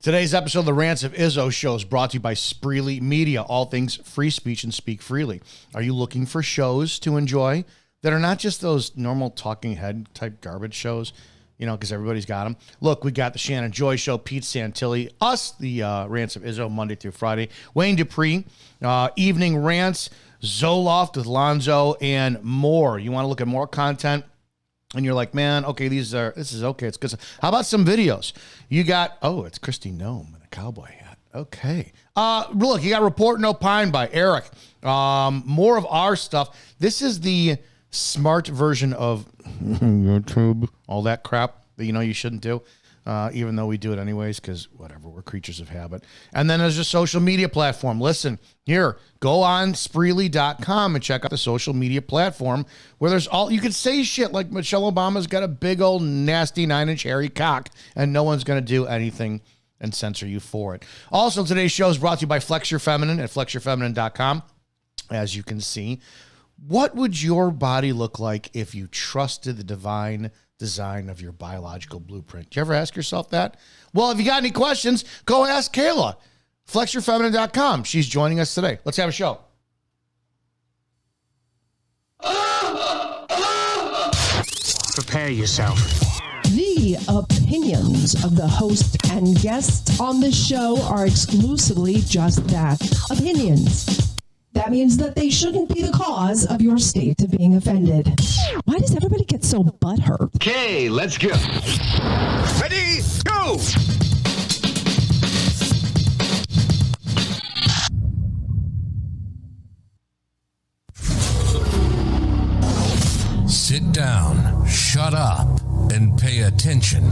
Today's episode of the Rants of Izzo show is brought to you by Spreely Media, all things free speech and speak freely. Are you looking for shows to enjoy that are not just those normal talking head type garbage shows, you know, because everybody's got them? Look, we got the Shannon Joy Show, Pete Santilli, us, the Rants of Izzo, Monday through Friday, Wayne Dupree, Evening Rants, Zoloft with Lonzo, and more. You want to look at more content? And you're like, man, okay, this is okay. It's good. How about some videos? You got, it's Christy Nome in a cowboy hat. Okay. Look, you got Report and Opine by Eric. More of our stuff. This is the smart version of YouTube, all that crap that you know you shouldn't do. Even though we do it anyways, because whatever, we're creatures of habit. And then there's a social media platform. Listen, here, go on Spreely.com and check out the social media platform where there's all, you can say shit like Michelle Obama's got a big old nasty 9-inch hairy cock and no one's going to do anything and censor you for it. Also, today's show is brought to you by Flex Your Feminine at flexyourfeminine.com. As you can see, what would your body look like if you trusted the divine design of your biological blueprint? Do you ever ask yourself that? Well, if you got any questions, go ask Kayla. FlexYourFeminine.com. She's joining us today. Let's have a show. Prepare yourself. The opinions of the host and guests on the show are exclusively just that, opinions. That means that they shouldn't be the cause of your state of being offended. Why does everybody get so butthurt? Okay, let's go. Ready, go! Sit down, shut up, and pay attention.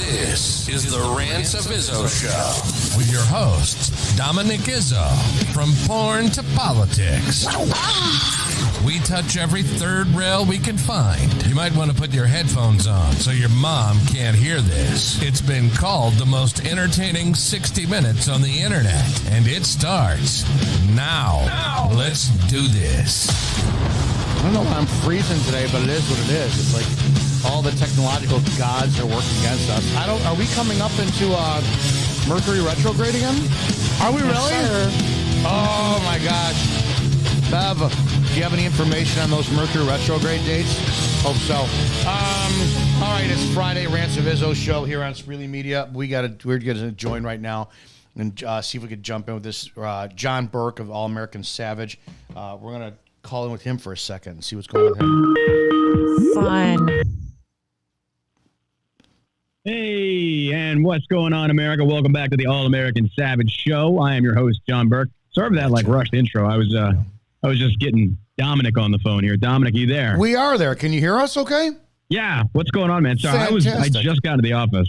This is the Rants of Izzo Show with your hosts, Dominic Izzo, from porn to politics. We touch every third rail we can find. You might want to put your headphones on so your mom can't hear this. It's been called the most entertaining 60 minutes on the internet, and it starts now. Let's do this. I don't know why I'm freezing today, but it is what it is. It's like all the technological gods are working against us. Are we coming up into Mercury retrograde again? Are we really? Oh my gosh. Bev, do you have any information on those Mercury retrograde dates? Hope so. All right, it's Friday, Rants of Izzo show here on Spreely Media. We're going to join right now and see if we could jump in with this. John Burke of All American Savage. We're going to call in with him for a second and see what's going on with him. Fun. Hey, and what's going on, America? Welcome back to the All American Savage Show. I am your host, John Burke. Sorry for that rushed intro. I was just getting Dominic on the phone here. Dominic, you there? We are there. Can you hear us okay? Yeah. What's going on, man? Sorry, I just got into the office.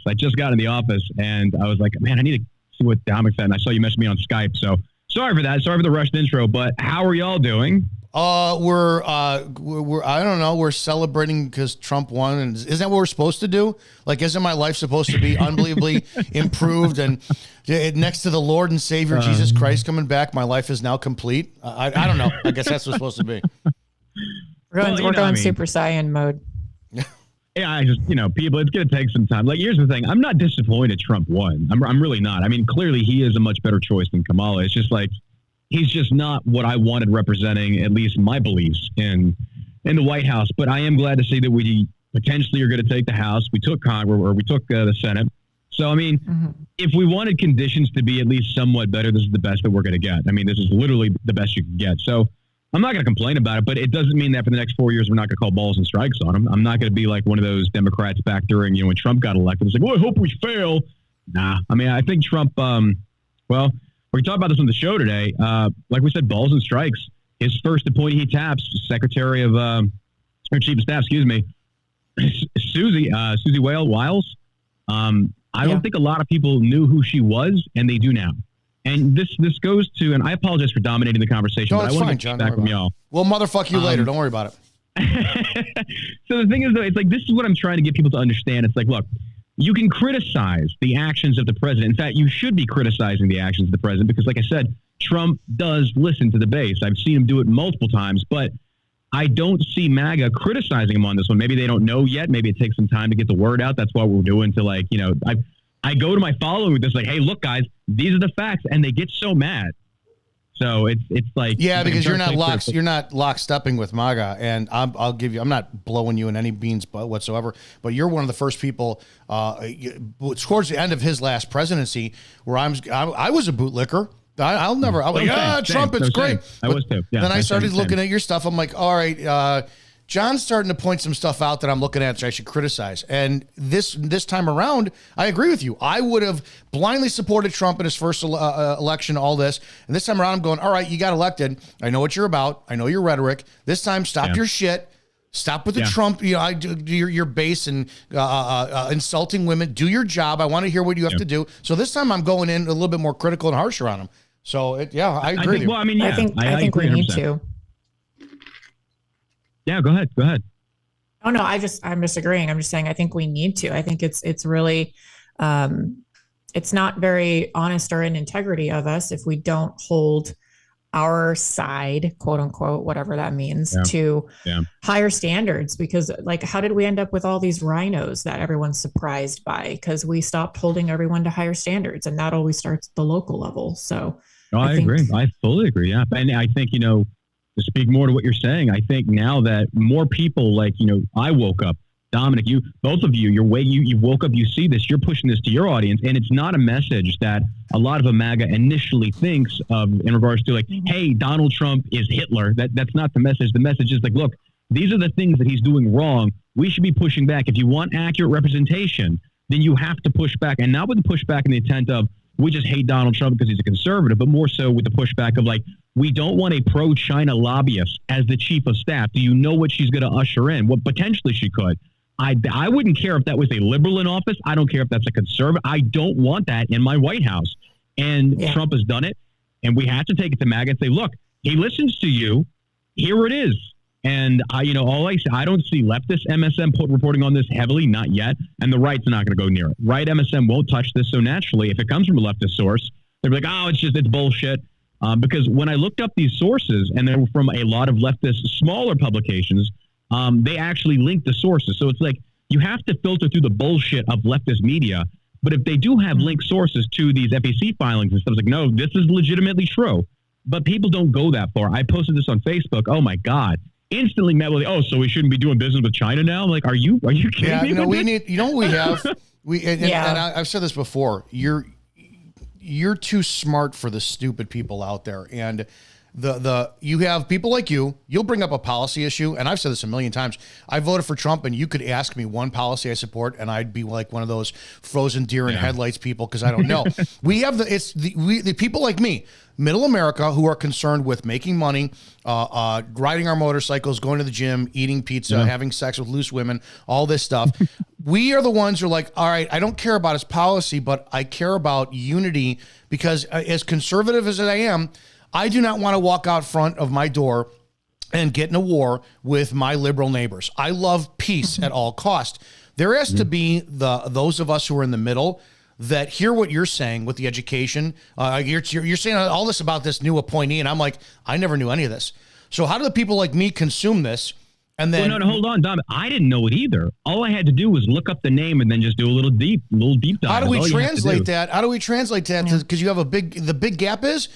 And I was like, man, I need to see what Dominic said. And I saw you messaged me on Skype. So sorry for that. Sorry for the rushed intro. But how are y'all doing? We're I don't know. We're celebrating because Trump won, and isn't that what we're supposed to do? Like, isn't my life supposed to be unbelievably improved? And next to the Lord and Savior Jesus Christ coming back, my life is now complete. I don't know. I guess that's what's supposed to be. We're going Super Saiyan mode. Yeah, I just, people, it's going to take some time. Like, here's the thing. I'm not disappointed Trump won. I'm really not. I mean, clearly he is a much better choice than Kamala. It's just like, he's just not what I wanted representing at least my beliefs in the White House. But I am glad to see that we potentially are going to take the House. We took Congress, or we took the Senate. So, I mean, if we wanted conditions to be at least somewhat better, this is the best that we're going to get. I mean, this is literally the best you can get. So I'm not going to complain about it, but it doesn't mean that for the next 4 years, we're not going to call balls and strikes on them. I'm not going to be like one of those Democrats back during, when Trump got elected. It's like, well, I hope we fail. Nah, I mean, I think Trump, we talked about this on the show today. Like we said, balls and strikes. His first appointee he taps, Secretary of Chief of Staff, Susie Wiles. I don't think a lot of people knew who she was, and they do now. And this goes to, and I apologize for dominating the conversation, but I want to get back from y'all. Well, motherfuck you later. Don't worry about it. So the thing is, though, it's like, this is what I'm trying to get people to understand. It's like, look, you can criticize the actions of the president. In fact, you should be criticizing the actions of the president because, like I said, Trump does listen to the base. I've seen him do it multiple times. But I don't see MAGA criticizing him on this one. Maybe they don't know yet. Maybe it takes some time to get the word out. That's what we're doing to like, you know, I go to my following with this like, hey, look, guys, these are the facts. And they get so mad. So it's like, yeah, because you're not lockstepping with MAGA, and I'll give you, I'm not blowing you in any beans whatsoever, but you're one of the first people towards the end of his last presidency where I was a bootlicker. I'll never. I'm like, Trump, it's great. I was too. Yeah, then I started looking at your stuff. I'm like, all right, John's starting to point some stuff out that I'm looking at that I should criticize. And this time around, I agree with you. I would have blindly supported Trump in his first election, all this. And this time around, I'm going, all right, you got elected. I know what you're about. I know your rhetoric. This time, stop your shit. Stop with the Trump, your base and insulting women. Do your job. I want to hear what you have to do. So this time, I'm going in a little bit more critical and harsher on him. So I agree. I think we need to. Yeah, go ahead. Oh no, I'm just agreeing. I'm just saying I think we need to. I think it's really it's not very honest or in integrity of us if we don't hold our side, quote unquote, whatever that means, to higher standards. Because like, how did we end up with all these rhinos that everyone's surprised by? Because we stopped holding everyone to higher standards, and that always starts at the local level. So I agree. I fully agree. Yeah. And I think, to speak more to what you're saying, I think now that more people like, I woke up, Dominic, both of you, you woke up, you see this, you're pushing this to your audience, and it's not a message that a lot of a MAGA initially thinks of in regards to like, hey, Donald Trump is Hitler. That's not the message. The message is like, look, these are the things that he's doing wrong. We should be pushing back. If you want accurate representation, then you have to push back, and not with the pushback in the intent of we just hate Donald Trump because he's a conservative, but more so with the pushback of like, we don't want a pro-China lobbyist as the chief of staff. Do you know what she's going to usher in? What potentially she could. I wouldn't care if that was a liberal in office. I don't care if that's a conservative. I don't want that in my White House. And Trump has done it. And we have to take it to MAGA and say, look, he listens to you. Here it is. And I don't see leftist MSM reporting on this heavily, not yet. And the right's not going to go near it. Right MSM won't touch this. So naturally, if it comes from a leftist source, they'll be like, oh, it's bullshit. Because when I looked up these sources, and they were from a lot of leftist smaller publications, they actually linked the sources. So it's like you have to filter through the bullshit of leftist media. But if they do have linked sources to these FEC filings and stuff, it's like, no, this is legitimately true. But people don't go that far. I posted this on Facebook. Oh, my God. Instantly met with, so we shouldn't be doing business with China now? I'm like, are you kidding me? No, we need, what we have? And I've said this before. You're too smart for the stupid people out there. And you have people like you'll bring up a policy issue. And I've said this a million times. I voted for Trump, and you could ask me one policy I support, and I'd be like one of those frozen deer in headlights people, because I don't know. We have the people like me, middle America, who are concerned with making money, riding our motorcycles, going to the gym, eating pizza, having sex with loose women, all this stuff. We are the ones who are like, all right, I don't care about his policy, but I care about unity, because as conservative as I am, I do not want to walk out front of my door and get in a war with my liberal neighbors. I love peace at all costs. There has to be those of us who are in the middle that hear what you're saying with the education. You're saying all this about this new appointee, and I'm like, I never knew any of this. So how do the people like me consume this? And then, no, hold on, Dom. I didn't know it either. All I had to do was look up the name and then just do a little deep dive. How do we translate that? How do we translate that? Because you have the big gap is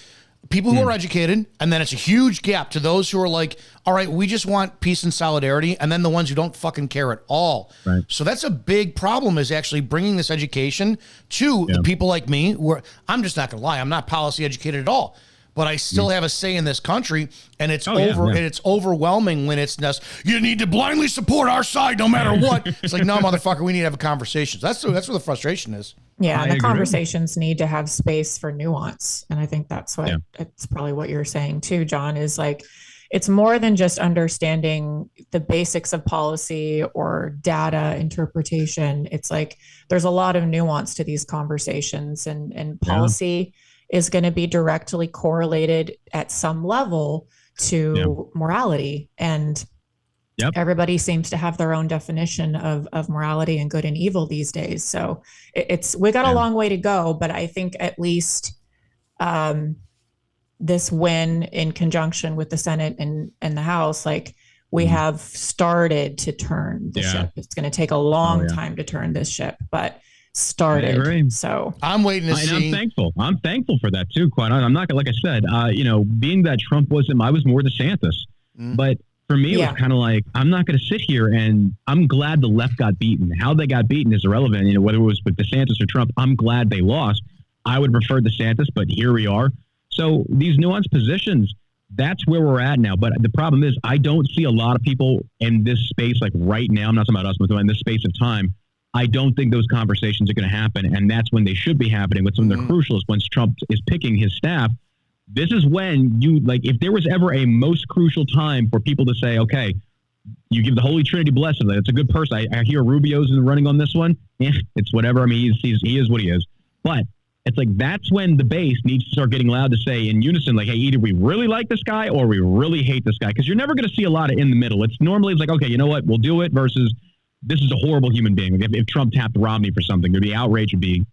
people who are educated, and then it's a huge gap to those who are like, all right, we just want peace and solidarity, and then the ones who don't fucking care at all. Right. So that's a big problem, is actually bringing this education to people like me, where I'm just not going to lie, I'm not policy educated at all, but I still have a say in this country, and it's and it's overwhelming when it's you need to blindly support our side no matter what. It's like, no, motherfucker, we need to have a conversation. That's where the frustration is. Yeah, and the conversations need to have space for nuance. And I think that's what it's probably what you're saying too, John, is like, it's more than just understanding the basics of policy or data interpretation. It's like, there's a lot of nuance to these conversations, and policy is going to be directly correlated at some level to morality. And everybody seems to have their own definition of morality and good and evil these days. So we got a long way to go, but I think at least this win in conjunction with the Senate and the House, like, we have started to turn the ship. It's going to take a long time to turn this ship, but started. I agree. So I'm waiting to see. I'm thankful. I'm thankful for that too. Quite honestly, I'm not like I said. Being that Trump wasn't, I was more DeSantis. But for me, it was kind of like, I'm not going to sit here, and I'm glad the left got beaten. How they got beaten is irrelevant. Whether it was with DeSantis or Trump, I'm glad they lost. I would prefer DeSantis, but here we are. So these nuanced positions, that's where we're at now. But the problem is, I don't see a lot of people in this space, like right now. I'm not talking about us, but in this space of time. I don't think those conversations are going to happen. And that's when they should be happening. What's when they're crucial is once Trump is picking his staff. This is when if there was ever a most crucial time for people to say, okay, you give the Holy Trinity blessing. It's a good person. I hear Rubio's running on this one. It's whatever. I mean, he is what he is. But it's like, that's when the base needs to start getting loud to say in unison, like, hey, either we really like this guy or we really hate this guy. Because you're never going to see a lot of in the middle. It's like, okay, you know what? We'll do it versus this is a horrible human being. Like if Trump tapped Romney for something, the outrage would be,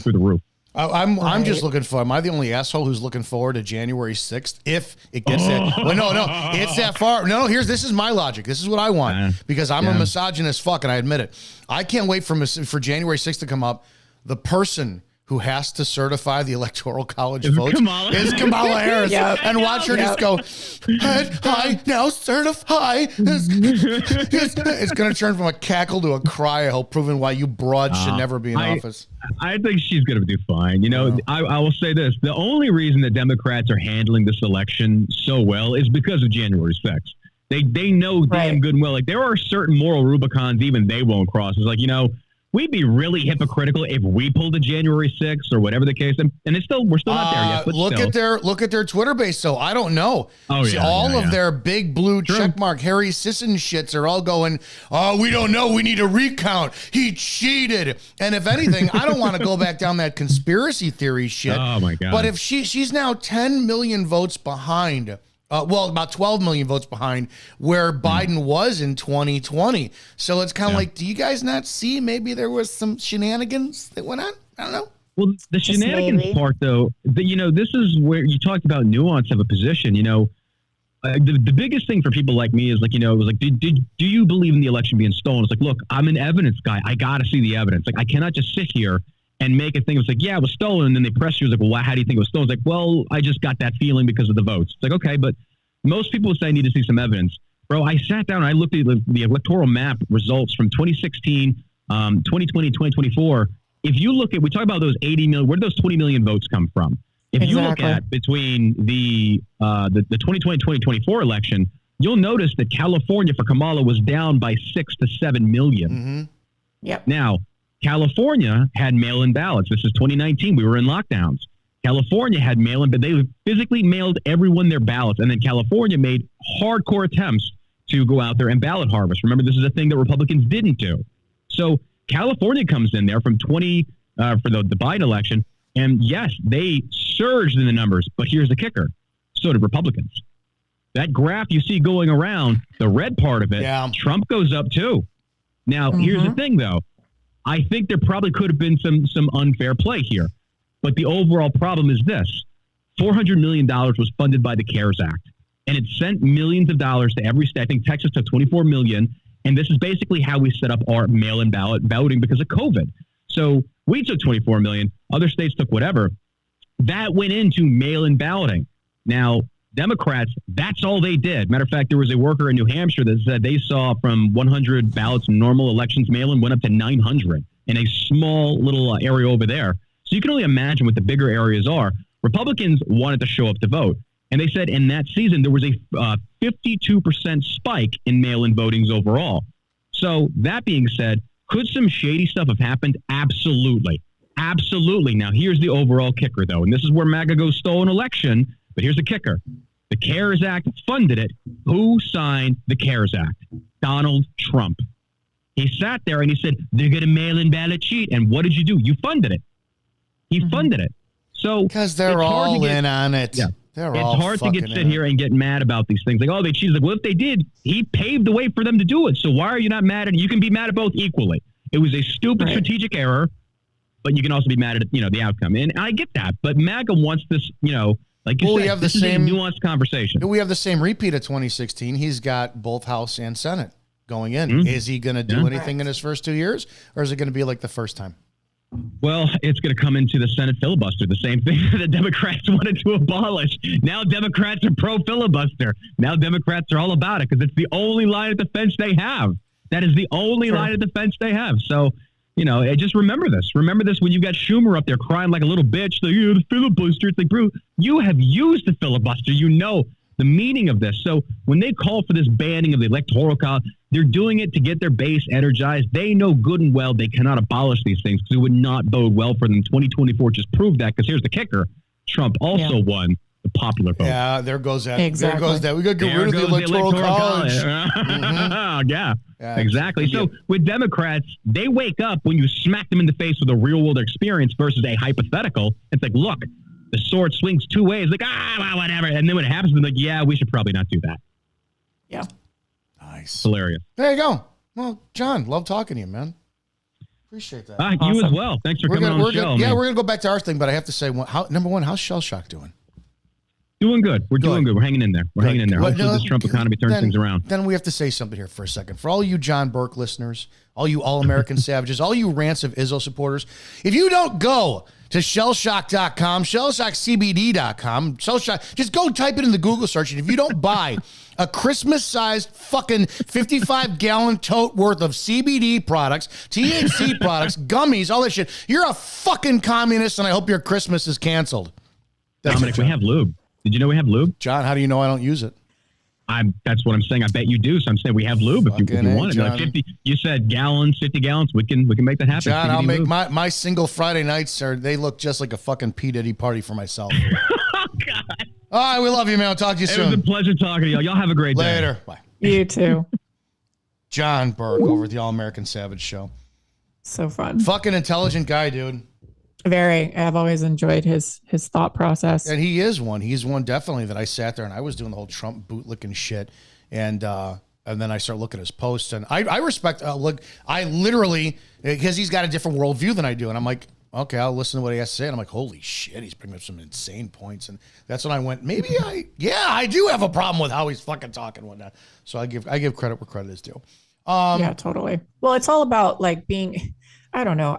through the roof. I'm just looking for. Am I the only asshole who's looking forward to January 6th? If it gets that, well, no, it's that far. No, this is my logic. This is what I want because I'm a misogynist fuck, and I admit it. I can't wait for January 6th to come up. The person who has to certify the Electoral College votes is Kamala Harris. And watch her just go, hi, now certify. It's going to turn from a cackle to a cry, I hope, proving why you broads should never be in office. I think she's going to do fine. I will say this. The only reason the Democrats are handling this election so well is because of January 6th. They know damn good and well. Like, there are certain moral Rubicons even they won't cross. It's like, we'd be really hypocritical if we pulled a January 6th or whatever the case. And we're still not there yet. But look at their Twitter base. So I don't know. All of their big blue checkmark Harry Sisson shits are all going, oh, we don't know. We need a recount. He cheated. And if anything, I don't want to go back down that conspiracy theory shit. Oh my God. But if she's now 10 million votes behind, about 12 million votes behind where Biden was in 2020. So it's kind of like, do you guys not see maybe there was some shenanigans that went on? I don't know. Well, the shenanigans part, though, this is where you talked about nuance of a position. The biggest thing for people like me is like, it was like, do you believe in the election being stolen? It's like, look, I'm an evidence guy. I got to see the evidence. Like, I cannot just sit here and make a thing. It's like, yeah, it was stolen. And then they press you. It's like, well, how do you think it was stolen? It's like, well, I just got that feeling because of the votes. It's like, okay, but most people would say I need to see some evidence. Bro, I sat down and I looked at the electoral map results from 2016, 2020, 2024. If you look at, we talk about those 80 million, where did those 20 million votes come from? If you look at between the 2020, 2024 election, you'll notice that California for Kamala was down by 6 to 7 million. Mm-hmm. Yep. Now, California had mail-in ballots. This is 2019. We were in lockdowns. California had mail-in, but they physically mailed everyone their ballots. And then California made hardcore attempts to go out there and ballot harvest. Remember, this is a thing that Republicans didn't do. So California comes in there from for the Biden election. And yes, they surged in the numbers, but here's the kicker. So did Republicans. That graph you see going around, the red part of it, Trump goes up too. Now, here's the thing, though. I think there probably could have been some unfair play here. But the overall problem is this. $400 million was funded by the CARES Act, and it sent millions of dollars to every state. I think Texas took $24 million, and this is basically how we set up our mail-in ballot voting because of COVID. So we took $24 million. Other states took whatever. That went into mail-in balloting. Now, Democrats, that's all they did. Matter of fact, there was a worker in New Hampshire that said they saw from 100 ballots in normal elections mail-in went up to 900 in a small little area over there. So you can only imagine what the bigger areas are. Republicans wanted to show up to vote. And they said in that season, there was a 52% spike in mail-in votings overall. So that being said, could some shady stuff have happened? Absolutely. Absolutely. Now, here's the overall kicker, though. And this is where MAGA goes stolen election. But here's the kicker. The CARES Act funded it. Who signed the CARES Act? Donald Trump. He sat there and he said, they're going to mail-in ballot cheat. And what did you do? You funded it. He funded it. So because they're all in on it. Yeah. It's hard to sit here and get mad about these things. Like, oh, they cheated. Like, well, if they did, he paved the way for them to do it. So why are you not mad at it? You can be mad at both equally. It was a stupid strategic error, but you can also be mad at, the outcome. And I get that. But MAGA wants this, Like you Well, we said, have the this is a same- nuanced conversation. We have the same repeat of 2016. He's got both House and Senate going in. Mhm. Is he going to do anything in his first 2 years, or is it going to be like the first time? Well, it's going to come into the Senate filibuster, the same thing the Democrats wanted to abolish. Now Democrats are pro-filibuster. Now Democrats are all about it because it's the only line of defense they have. That is the only line of defense they have. So, just remember this. Remember this when you got Schumer up there crying like a little bitch. Like, the filibuster. It's like, bro, you have used the filibuster. You know the meaning of this. So when they call for this banning of the electoral college, they're doing it to get their base energized. They know good and well they cannot abolish these things because it would not bode well for them. 2024 just proved that because here's the kicker. Trump also won the popular vote. Yeah, there goes that. Exactly. There goes that. We got to get rid of the electoral college. Yeah, exactly. Just- So with Democrats, they wake up when you smack them in the face with a real world experience versus a hypothetical. It's like, look, the sword swings two ways. Like, well, whatever. And then when it happens, they're like, yeah, we should probably not do that. Yeah. Nice. Hilarious. There you go. Well, John, love talking to you, man. Appreciate that. You as well. Thanks for coming on the show. Yeah, we're going to go back to our thing, but I have to say, number one, how's Shell Shock doing? Doing good. We're doing good. We're hanging in there. Hopefully this Trump economy turns things around. Then we have to say something here for a second. For all you John Burke listeners, all you all-American savages, all you Rants of Izzo supporters, if you don't go to shellshock.com, shellshockcbd.com, Shellshock, just go type it in the Google search, and if you don't buy a Christmas-sized fucking 55-gallon tote worth of CBD products, THC products, gummies, all that shit, you're a fucking communist, and I hope your Christmas is canceled. Dominic, we have lube. Did you know we have lube? John, how do you know I don't use it? That's what I'm saying. I bet you do. So I'm saying we have lube if you want it. Like 50, you said gallons, 50 gallons. We can make that happen. John, I'll make my single Friday nights they look just like a fucking P. Diddy party for myself. Oh, God. All right, we love you, man. I'll talk to you soon. It was a pleasure talking to y'all. Y'all have a great day. Later. Bye. You too. John Burke over at the All American Savage Show. So fun. Fucking intelligent guy, dude. Very. I've always enjoyed his thought process. And he is one. He's one definitely that I sat there and I was doing the whole Trump bootlicking shit. And then I start looking at his posts and I respect, I literally, because he's got a different worldview than I do. And I'm like, okay, I'll listen to what he has to say. And I'm like, holy shit, he's bringing up some insane points. And that's when I went, I do have a problem with how he's fucking talking and whatnot. So I give credit where credit is due. Yeah, totally. Well, it's all about like being, I don't know,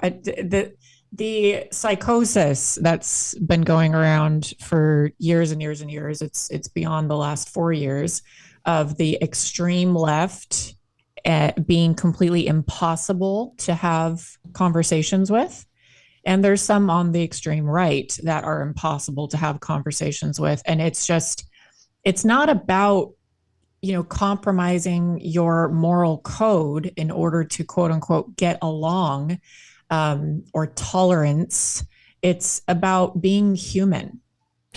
the psychosis that's been going around for years and years and years. It's beyond the last 4 years of the extreme left being completely impossible to have conversations with. And there's some on the extreme right that are impossible to have conversations with. And it's not about, compromising your moral code in order to quote unquote get along, or tolerance. It's about being human.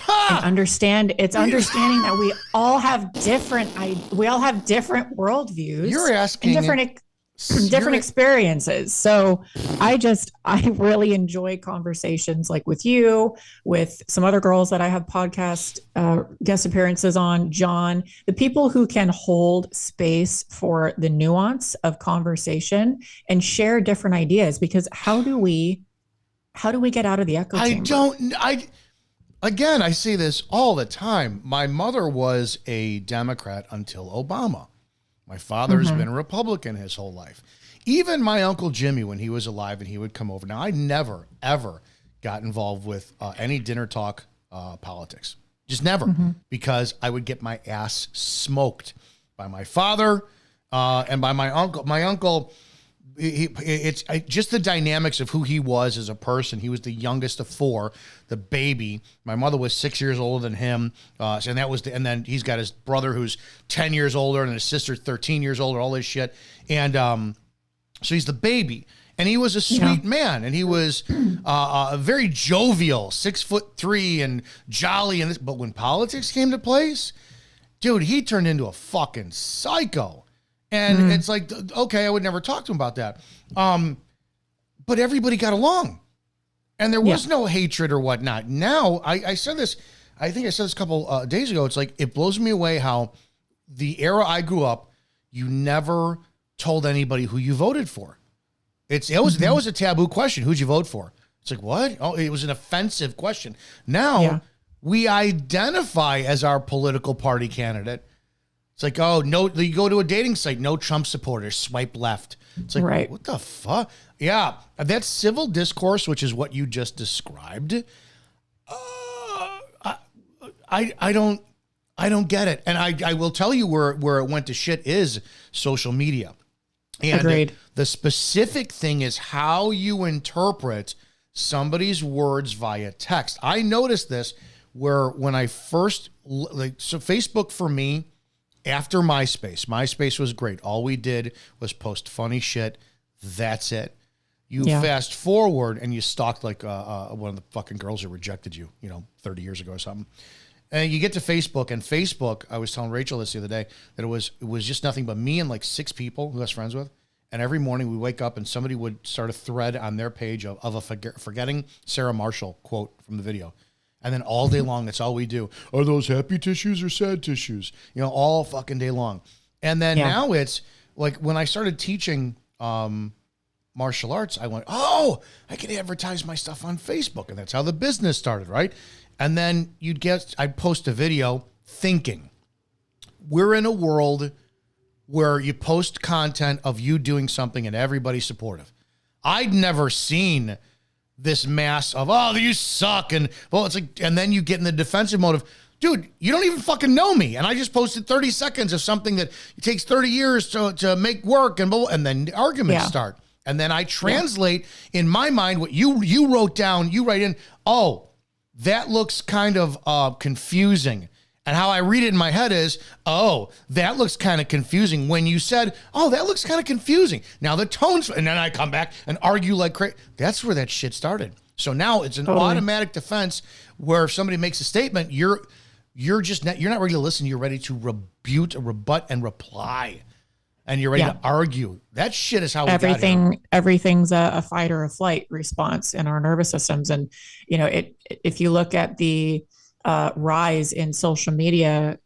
And understanding that we all have different worldviews. You're asking and different experiences. So I really enjoy conversations like with you, with some other girls that I have podcast guest appearances on, John, the people who can hold space for the nuance of conversation and share different ideas, because how do we get out of the echo chamber? Again, I see this all the time. My mother was a Democrat until Obama. My father's been a Republican his whole life. Even my Uncle Jimmy, when he was alive and he would come over. Now, I never, ever got involved with any dinner talk politics. Just never. Because I would get my ass smoked by my father and by my uncle. My uncle, it's just the dynamics of who he was as a person. He was the youngest of four, the baby. My mother was 6 years older than him, and then he's got his brother who's 10 years older, and his sister 13 years older. All this shit, and so he's the baby, and he was a sweet man, and he was a very jovial, 6'3" and jolly, but when politics came to place, dude, he turned into a fucking psycho. And it's like, okay, I would never talk to him about that. But everybody got along. And there was no hatred or whatnot. Now, I said this, I think I said this a couple days ago. It's like, it blows me away how the era I grew up, you never told anybody who you voted for. That was a taboo question. Who'd you vote for? It's like, what? Oh, it was an offensive question. Now, we identify as our political party candidate. It's like, oh, no, you go to a dating site, no Trump supporters, swipe left. It's like, Right. what the fuck? Yeah, that civil discourse, which is what you just described, I don't get it. And I will tell you where it went to shit is social media. And Agreed. the specific thing is how you interpret somebody's words via text. I noticed this where when I first, so Facebook for me, after MySpace was great. All we did was post funny shit. That's it. You fast forward and you stalked like one of the fucking girls who rejected you, 30 years ago or something. And you get to Facebook, and Facebook, I was telling Rachel this the other day, that it was just nothing but me and like 6 people who I was friends with. And every morning we wake up and somebody would start a thread on their page of a forgetting Sarah Marshall quote from the video. And then all day long, that's all we do. Are those happy tissues or sad tissues? All fucking day long. And then now it's like when I started teaching martial arts, I went, oh, I can advertise my stuff on Facebook. And that's how the business started, right? And then I'd post a video thinking, we're in a world where you post content of you doing something and everybody's supportive. I'd never seen this mass of, oh, you suck. And well, it's like, and then you get in the defensive mode of, dude, you don't even fucking know me. And I just posted 30 seconds of something that it takes 30 years to make work. And then the arguments start. And then I translate in my mind what you wrote down, you write in, oh, that looks kind of confusing. And how I read it in my head is, oh, that looks kind of confusing. When you said, oh, that looks kind of confusing. Now the tone's, and then I come back and argue like crazy. That's where that shit started. So now it's an automatic defense where if somebody makes a statement, you're not ready to listen. You're ready to rebut, and reply. And you're ready to argue. That shit is how we got here. Everything's a fight or a flight response in our nervous systems. And, if you look at the rise in social media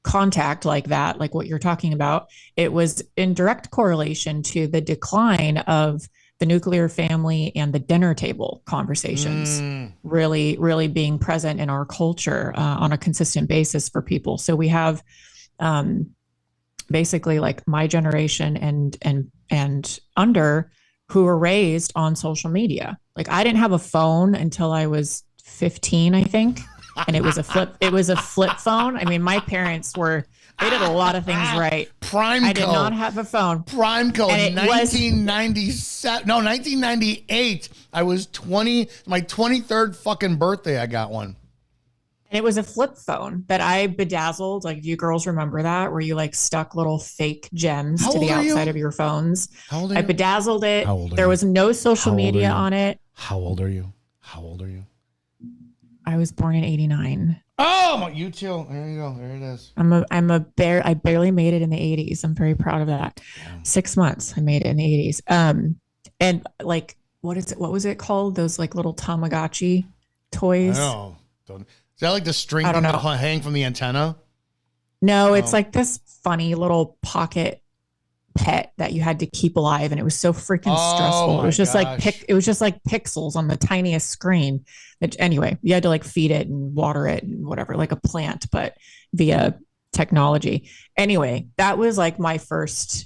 contact like that, like what you're talking about, it was in direct correlation to the decline of the nuclear family and the dinner table conversations really, really being present in our culture on a consistent basis for people. So we have basically like my generation and under who were raised on social media. Like I didn't have a phone until I was 15, I think. And it was a flip phone. I mean, my parents they did a lot of things right. I did not have a phone. Prime code, 1997. No, 1998. I was 20, my 23rd fucking birthday, I got one. And it was a flip phone that I bedazzled. Like, do you girls remember that? Where you like stuck little fake gems to the outside of your phones? How old are you? I bedazzled it. How old are there you? was no social media on it. How old are you? I was born in 89. Oh, you too. There you go. There it is. I barely made it in the 80s. I'm very proud of that. Yeah. 6 months I made it in the 80s. And like, what was it called? Those like little Tamagotchi toys. I don't know. Is that like the string that hang from the antenna? No, it's like this funny little pocket pet that you had to keep alive, and it was so freaking stressful. It was just like pixels on the tiniest screen. Anyway, you had to like feed it and water it and whatever, like a plant, but via technology. Anyway, that was like my first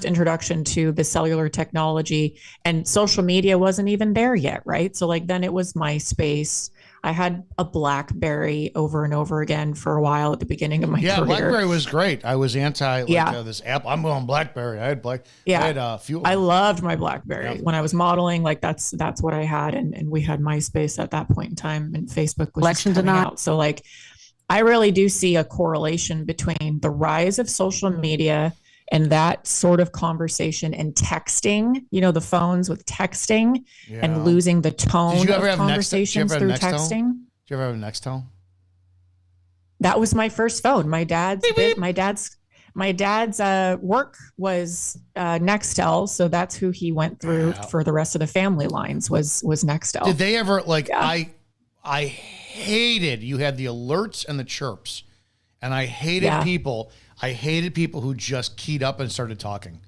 introduction to the cellular technology, and social media wasn't even there yet, right? So like then it was MySpace. I had a BlackBerry over and over again for a while at the beginning of my career. Yeah, BlackBerry was great. I was anti this app. I'm on BlackBerry. I had I had a few. I loved my BlackBerry when I was modeling. Like that's what I had, and we had MySpace at that point in time, and Facebook was just coming out. So like, I really do see a correlation between the rise of social media and that sort of conversation and texting, the phones with texting and losing the tone of conversations through texting. Did you ever have a Nextel? That was my first phone. My dad's work was Nextel. So that's who he went through for the rest of the family lines was Nextel. Did they ever I hated, you had the alerts and the chirps, and I hated people who just keyed up and started talking.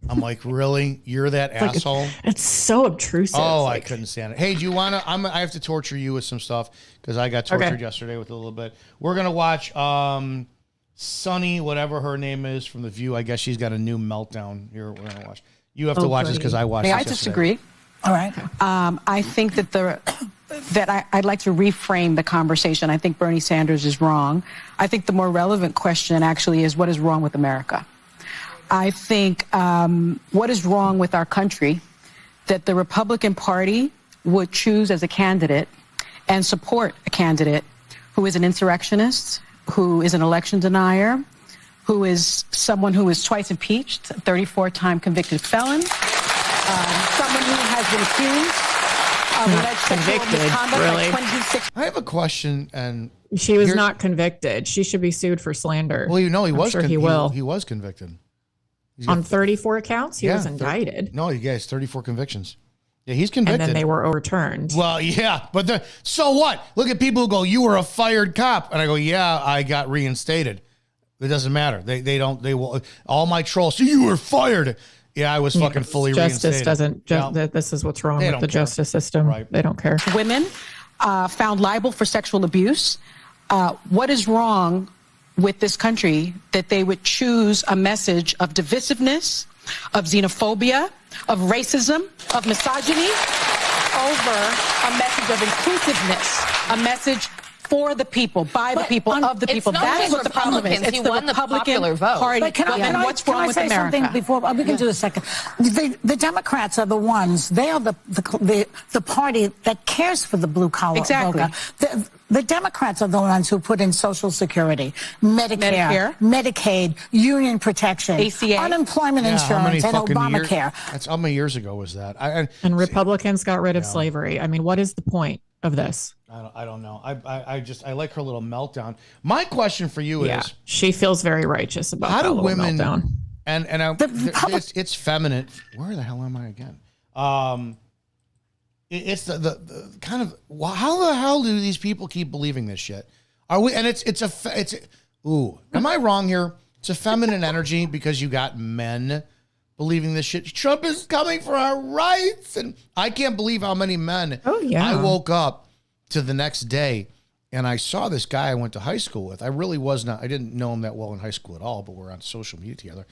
I'm like, really? You're that asshole? It's so obtrusive. Oh, I couldn't stand it. Hey, do you want to? I have to torture you with some stuff because I got tortured yesterday with a little bit. We're gonna watch Sunny, whatever her name is, from The View. I guess she's got a new meltdown here. We're gonna watch. You have to watch this because I watched. May this I yesterday. disagree? All right. I think I'd like to reframe the conversation. I think Bernie Sanders is wrong. I think the more relevant question actually is what is wrong with America? I think what is wrong with our country that the Republican Party would choose as a candidate and support a candidate who is an insurrectionist, who is an election denier, who is someone who is twice impeached, 34-time convicted felon, someone who has been accused of alleged sexual misconduct really. 26. I have a question, and She was not convicted. She should be sued for slander. well, you know, he was. sure he will. He was convicted. On 34 counts, he was indicted. No, he has 34 convictions. Yeah, he's convicted. And then they were overturned. Well, yeah, but so what? Look at people who go, "You were a fired cop," and I go, "Yeah, I got reinstated." It doesn't matter. They will. All my trolls. So you were fired. Yeah, I was fucking fully Justice reinstated. doesn't. This is what's wrong They with don't the care. justice system. Right. They don't care. Women found liable for sexual abuse. What is wrong with this country that they would choose a message of divisiveness, of xenophobia, of racism, of misogyny over a message of inclusiveness, a message for the people, by the people, of the people? That's what the problem is. It's the Republican Party. But can I what's wrong with say America? something before we can do a second? The Democrats are the ones. They are the party that cares for the blue collar Exactly. voter. The Democrats are the ones who put in Social Security, Medicare, Medicaid, union protection, ACA, unemployment insurance, and Obamacare. How many years ago was that? And Republicans got rid of slavery. I mean, what is the point of this? I don't know. I like her little meltdown. My question for you is: she feels very righteous about how that do little women meltdown. it's feminine. Where the hell am I again? It's the kind of how the hell do these people keep believing this shit? Are we? And am I wrong here? It's a feminine energy because you got men believing this shit. Trump is coming for our rights, and I can't believe how many men. Oh yeah. I woke up to the next day and I saw this guy I went to high school with. I didn't know him that well in high school at all, but we're on social media together.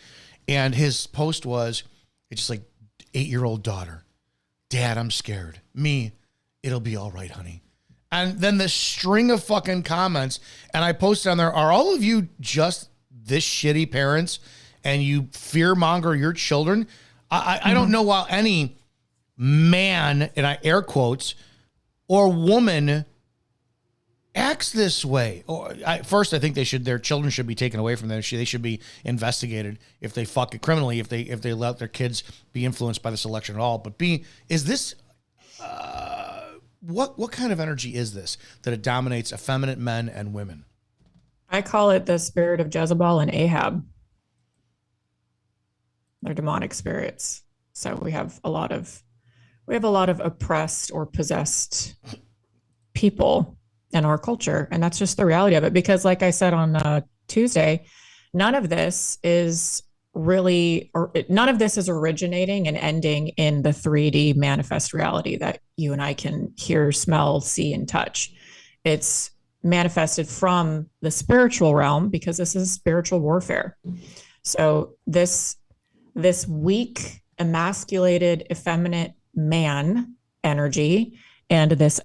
And his post was, it's just like 8-year-old daughter. Dad, I'm scared. Me, it'll be all right, honey. And then this string of fucking comments, and I posted on there, are all of you just this shitty parents and you fear monger your children? I don't know why any man, and I air quotes, or woman acts this way. First, I think their children should be taken away from them. They should be investigated if they fuck it criminally, if they let their kids be influenced by this election at all. But B, is this what kind of energy is this that it dominates effeminate men and women? I call it the spirit of Jezebel and Ahab. They're demonic spirits. So we have a lot of oppressed or possessed people in our culture. And that's just the reality of it. Because like I said on Tuesday, none of this is originating and ending in the 3D manifest reality that you and I can hear, smell, see, and touch. It's manifested from the spiritual realm because this is spiritual warfare. So this weak, emasculated, effeminate man energy and this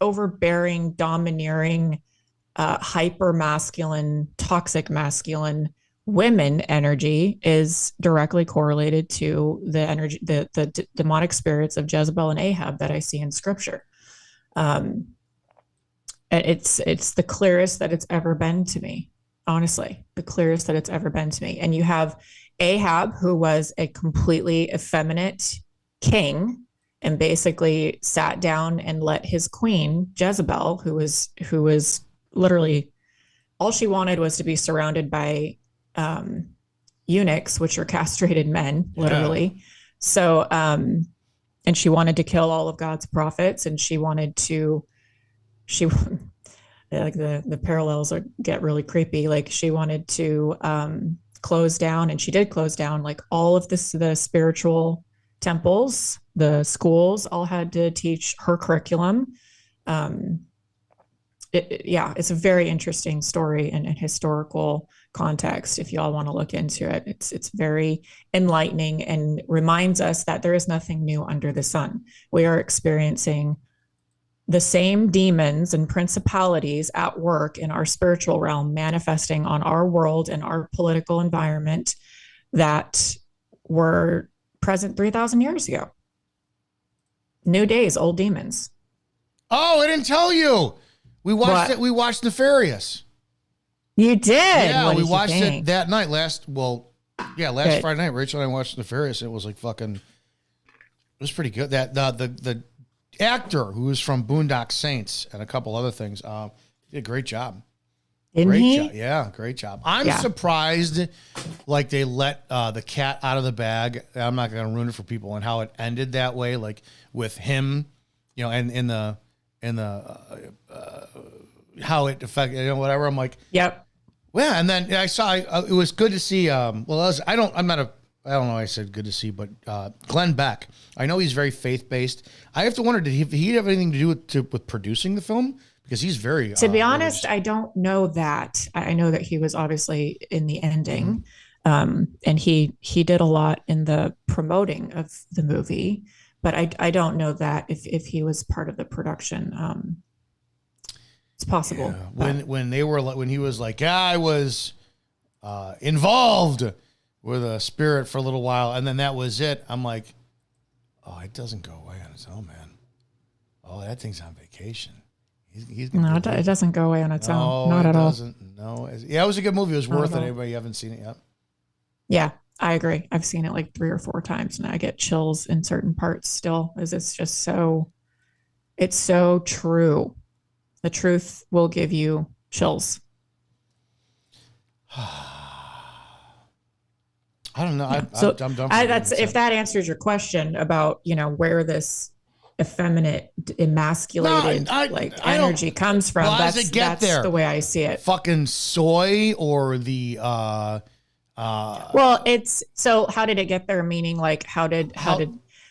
overbearing, domineering, hyper masculine, toxic masculine women energy is directly correlated to the energy, the demonic spirits of Jezebel and Ahab that I see in scripture. It's the clearest that it's ever been to me, honestly, the clearest that it's ever been to me. And you have Ahab, who was a completely effeminate king and basically sat down and let his queen Jezebel, who was literally, all she wanted was to be surrounded by eunuchs, which are castrated men, literally. Yeah. So, and she wanted to kill all of God's prophets, and like the parallels get really creepy. Like she wanted to closed down, and she did close down like all of this, the spiritual temples, the schools all had to teach her curriculum. It's a very interesting story and historical context. If you all want to look into it, it's very enlightening and reminds us that there is nothing new under the sun. We are experiencing the same demons and principalities at work in our spiritual realm, manifesting on our world and our political environment that were present 3,000 years ago. New days, old demons. Oh, I didn't tell you. We watched it. We watched Nefarious. You did? Yeah, we watched it that night. Last Friday night, Rachel and I watched Nefarious. It was like fucking, it was pretty good. That the actor who was from Boondock Saints and a couple other things did a great job. Didn't he? Job. Yeah, great job. I'm surprised like they let the cat out of the bag. I'm not going to ruin it for people, and how it ended that way, like with him, and in the how it affected, whatever. I'm like, yep. Yeah, and then I saw it was good to see. I don't know. I said good to see, but Glenn Beck. I know he's very faith based. I have to wonder, did he have anything to do with producing the film? Because he's very. To be honest, I don't know that. I know that he was obviously in the ending, and he did a lot in the promoting of the movie, but I don't know that if he was part of the production. It's possible. Yeah. When he was like, I was involved with a spirit for a little while, and then that was it. I'm like, oh, it doesn't go away on its own, man. Oh, that thing's on vacation. No, it doesn't go away on its own. Not at all. No. Yeah, it was a good movie. It was worth it. Anybody haven't seen it yet? Yeah, I agree. I've seen it like 3 or 4 times, and I get chills in certain parts still, as it's just so, it's so true. The truth will give you chills. I don't know. Yeah. I'm done. If that answers your question about, where this effeminate, emasculated energy comes from, that's the way I see it. Fucking soy or the well, it's so how did it get there? Meaning like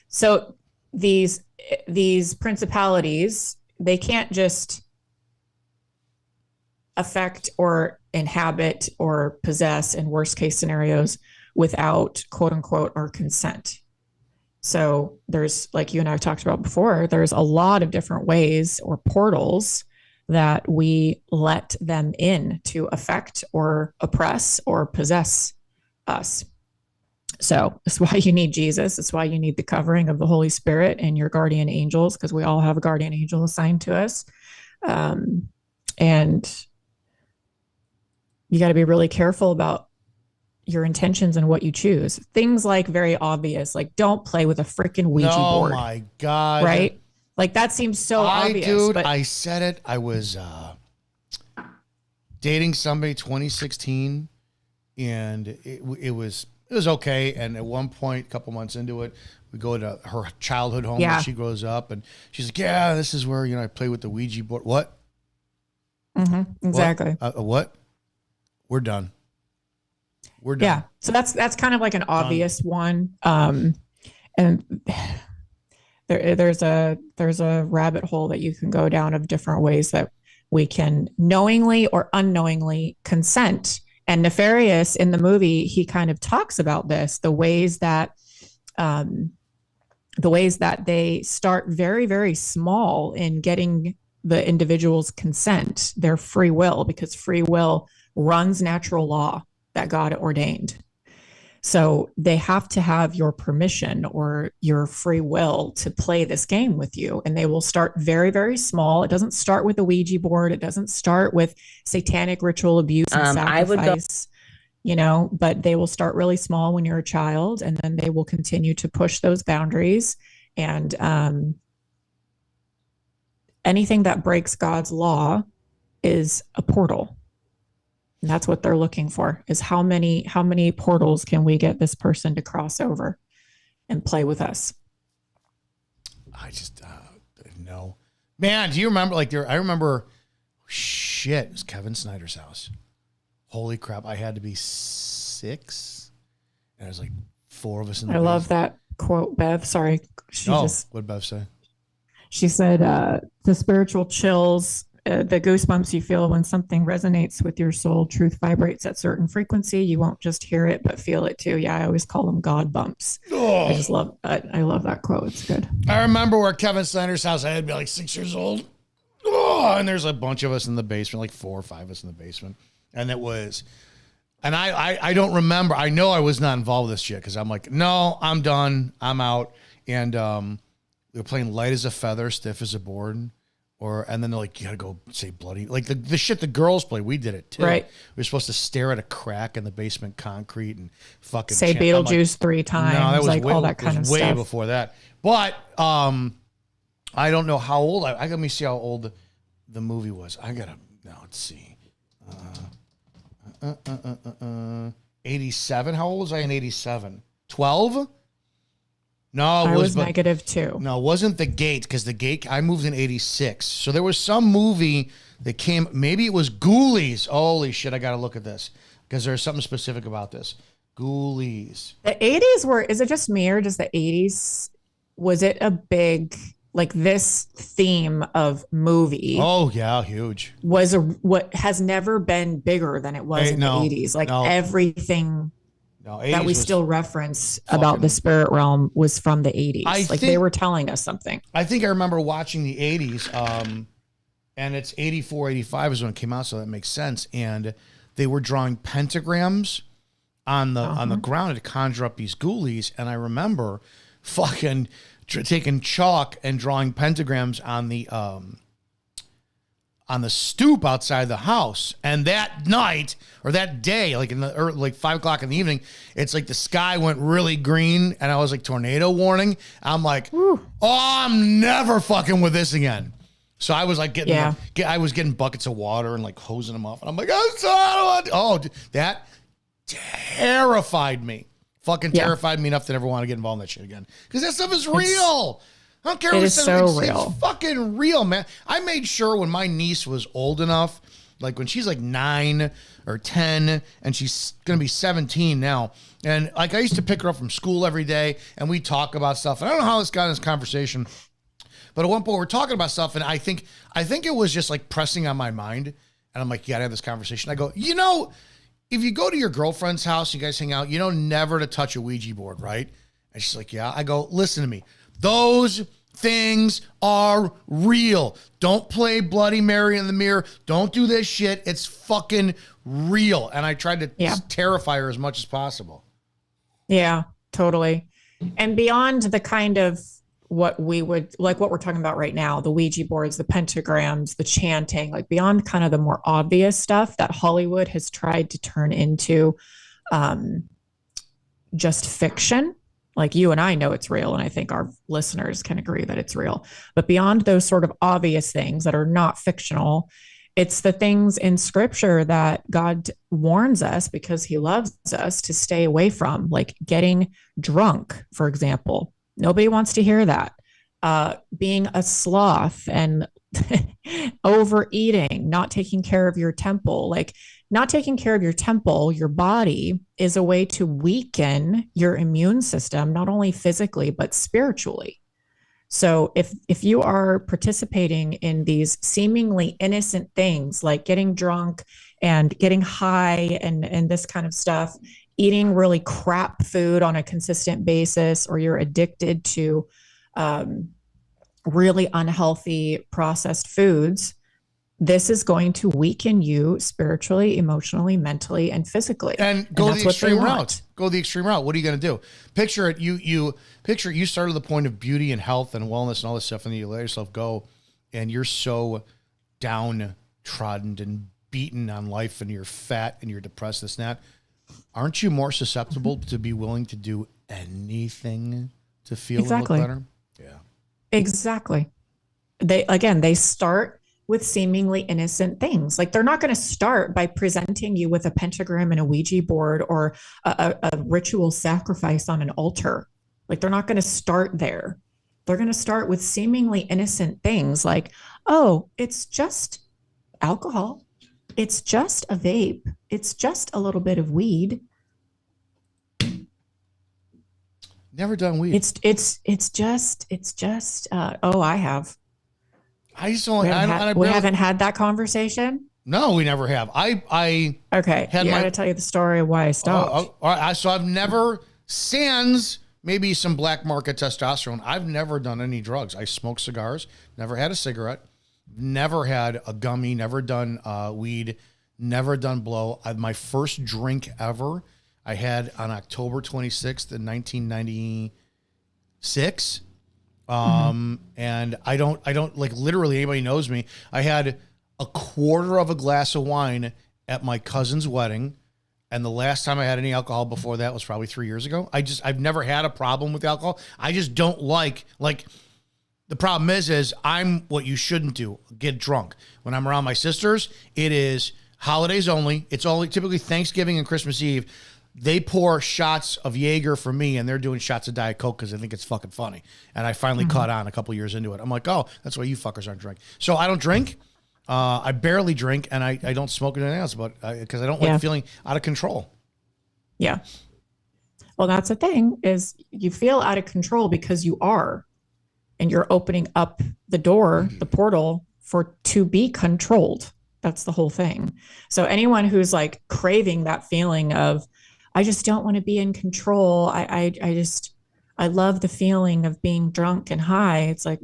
so these principalities, they can't just affect or inhabit or possess in worst case scenarios without quote unquote our consent. So there's, like you and I have talked about before, there's a lot of different ways or portals that we let them in to affect or oppress or possess us. So that's why you need Jesus. It's why you need the covering of the Holy Spirit and your guardian angels, because we all have a guardian angel assigned to us. And you got to be really careful about your intentions and what you choose. Things like very obvious, like don't play with a freaking Ouija board. Oh my God. Right? Like that seems so obvious. Dude, I said it. I was dating somebody 2016 and it was okay. And at one point, a couple months into it, we go to her childhood home where she grows up and she's like, yeah, this is where, I play with the Ouija board. What? Mm-hmm, exactly. What? We're done. We're done. Yeah. So that's kind of like an obvious one. And there's a rabbit hole that you can go down of different ways that we can knowingly or unknowingly consent. And Nefarious in the movie, he kind of talks about this, the ways that they start very, very small in getting the individual's consent, their free will, because free will runs natural law that God ordained. So they have to have your permission or your free will to play this game with you. And they will start very, very small. It doesn't start with a Ouija board. It doesn't start with satanic ritual abuse and sacrifice, but they will start really small when you're a child, and then they will continue to push those boundaries. And anything that breaks God's law is a portal. And that's what they're looking for, is how many portals can we get this person to cross over and play with us? I just no. Man, do you remember I remember it was Kevin Snyder's house. Holy crap, I had to be 86. And there's like 4 of us in the I love basement. that quote, Bev. Sorry. What'd Bev say? She said, the spiritual chills, the goosebumps you feel when something resonates with your soul, truth vibrates at certain frequency. You won't just hear it, but feel it too. Yeah, I always call them God bumps. Oh. I love that quote. It's good. I remember where Kevin Snyder's house, I had to be like 6 years old. Oh, and there's a bunch of us in the basement, like 4 or 5 of us in the basement. And it was, and I don't remember. I know I was not involved with this shit because I'm like, no, I'm done. I'm out. And they were playing Light as a Feather, Stiff as a Board. And then they're like, you gotta go say bloody. Like the shit the girls play, we did it too. Right. We were supposed to stare at a crack in the basement concrete and fucking say Beetlejuice 3 times. No, that was like way, all that kind of way stuff. Way before that. But I don't know how old I got me see how old the movie was. Let's see. 87. How old was I in 87? 12? No, I was -2. No, it wasn't The Gate, because The Gate, I moved in 86. So there was some movie that came, maybe it was Ghoulies. Holy shit, I got to look at this, because there's something specific about this. Ghoulies. The 80s is it just me, or does the 80s, was it a big, like this theme of movie? Oh, yeah, huge. Was what has never been bigger than it was in the 80s. Like everything that we still reference about the spirit realm was from the 80s. They were telling us something. I think I remember watching the 80s, and it's 84, 85 is when it came out, so that makes sense. And they were drawing pentagrams on the ground to conjure up these ghoulies. And I remember fucking taking chalk and drawing pentagrams on the stoop outside the house. And that night or that day, like like 5 o'clock in the evening, it's like the sky went really green and I was like, tornado warning. I'm like, oh, I'm never fucking with this again. So I was like I was getting buckets of water and like hosing them off. And I'm like, that terrified me. Fucking terrified me enough to never want to get involved in that shit again. Because that stuff is real. I don't care what it's so real. It's fucking real, man. I made sure when my niece was old enough, like when she's like 9 or 10, and she's going to be 17 now. And like I used to pick her up from school every day, and we talk about stuff. And I don't know how this got in this conversation, but at one point we're talking about stuff, and I think it was just like pressing on my mind. And I'm like, you got to have this conversation. I go, if you go to your girlfriend's house, you guys hang out, never to touch a Ouija board, right? And she's like, yeah. I go, listen to me. Those things are real. Don't play Bloody Mary in the mirror. Don't do this shit. It's fucking real. And I tried to terrify her as much as possible. Yeah, totally. And beyond the kind of what we're talking about right now, the Ouija boards, the pentagrams, the chanting, like beyond kind of the more obvious stuff that Hollywood has tried to turn into just fiction. Like you and I know it's real, and I think our listeners can agree that it's real. But beyond those sort of obvious things that are not fictional, it's the things in scripture that God warns us because he loves us to stay away from, like getting drunk, for example. Nobody wants to hear that. Being a sloth and overeating, not taking care of your temple, like not taking care of your temple, your body is a way to weaken your immune system, not only physically, but spiritually. So if you are participating in these seemingly innocent things like getting drunk and getting high and this kind of stuff, eating really crap food on a consistent basis, or you're addicted to really unhealthy processed foods, this is going to weaken you spiritually, emotionally, mentally, and physically. And go the extreme route. Go the extreme route. What are you going to do? Picture it. You start at the point of beauty and health and wellness and all this stuff, and then you let yourself go, and you're so downtrodden and beaten on life, and you're fat and you're depressed, this and that. Aren't you more susceptible to be willing to do anything to feel and look better? Yeah. Exactly. They start with seemingly innocent things. Like they're not going to start by presenting you with a pentagram and a Ouija board or a ritual sacrifice on an altar. Like they're not going to start there. They're going to start with seemingly innocent things like, oh, it's just alcohol. It's just a vape. It's just a little bit of weed. Never done weed. It's just I have. I just don't. We haven't had that conversation. No, we never have. I okay. I got to tell you the story of why I stopped. All right. So I've never, sans maybe some black market testosterone, I've never done any drugs. I smoke cigars, never had a cigarette, never had a gummy, never done weed, never done blow. My first drink ever I had on October 26th in 1996. And I don't like, literally anybody knows me. I had a quarter of a glass of wine at my cousin's wedding. And the last time I had any alcohol before that was probably 3 years ago. I've never had a problem with alcohol. I just don't like the problem is I'm what you shouldn't do, get drunk. When I'm around my sisters, it is holidays only. It's only typically Thanksgiving and Christmas Eve. They pour shots of Jaeger for me, and they're doing shots of Diet Coke because they think it's fucking funny. And I finally caught on a couple years into it. I'm like, oh, that's why you fuckers aren't drinking. So I don't drink. I barely drink, and I don't smoke anything else, but because I don't like feeling out of control. Yeah. Well, that's the thing is you feel out of control because you are, and you're opening up the door, the portal to be controlled. That's the whole thing. So anyone who's like craving that feeling of, I just don't want to be in control. I love the feeling of being drunk and high. It's like,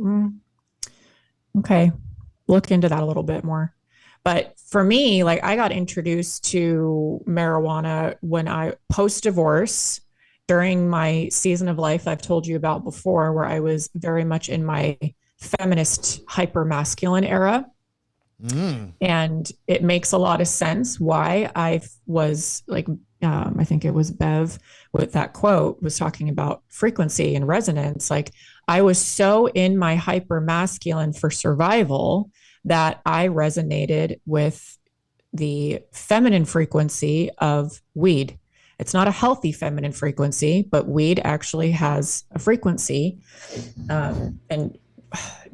okay, look into that a little bit more. But for me, like I got introduced to marijuana when I post-divorce during my season of life I've told you about before, where I was very much in my feminist hyper-masculine era. And it makes a lot of sense why I was like, I think it was Bev with that quote was talking about frequency and resonance. Like I was so in my hyper masculine for survival that I resonated with the feminine frequency of weed. It's not a healthy feminine frequency, but weed actually has a frequency. And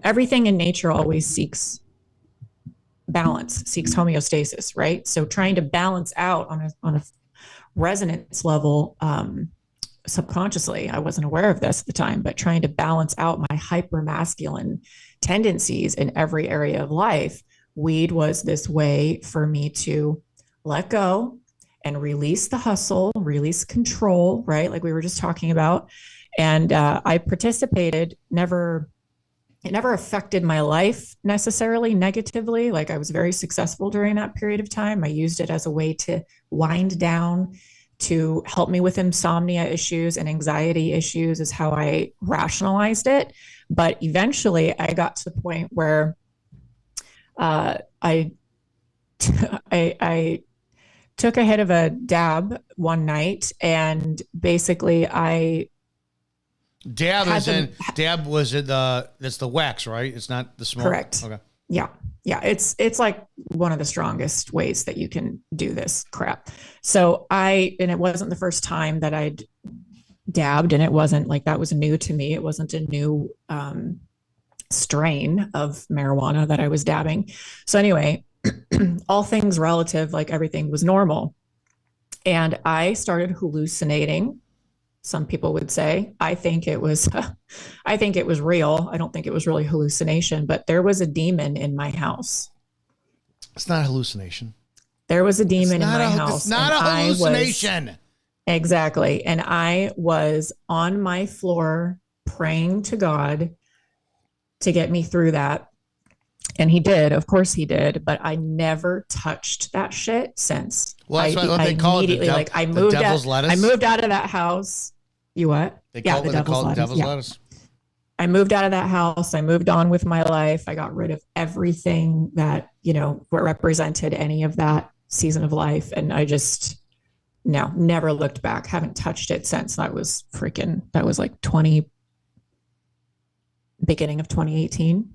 everything in nature always seeks balance, seeks homeostasis, right? So trying to balance out on a resonance level, subconsciously, I wasn't aware of this at the time, but trying to balance out my hyper masculine tendencies in every area of life, weed was this way for me to let go and release the hustle, release control, right? Like we were just talking about. And I participated, it never affected my life necessarily negatively. Like I was very successful during that period of time. I used it as a way to wind down, to help me with insomnia issues and anxiety issues is how I rationalized it. But eventually I got to the point where I took a hit of a dab one night, and basically Dab was that's the wax, right? It's not the smoke. Correct. Okay. Yeah. It's like one of the strongest ways that you can do this crap. So and it wasn't the first time that I'd dabbed, and it wasn't like that was new to me. It wasn't a new strain of marijuana that I was dabbing. So anyway, all things relative, like everything was normal. And I started hallucinating. Some people would say, I think it was real. I don't think it was really hallucination, but there was a demon in my house. It's not a hallucination. There was a demon in my house. It's not a hallucination. Exactly. And I was on my floor praying to God to get me through that. And he did. Of course he did. But I never touched that shit since. Well, that's what they call it. I moved devil's lettuce. I moved out of that house. You what? They call it devil's lettuce. I moved out of that house. I moved on with my life. I got rid of everything that, represented any of that season of life. And I just, never looked back. Haven't touched it since. That was like beginning of 2018.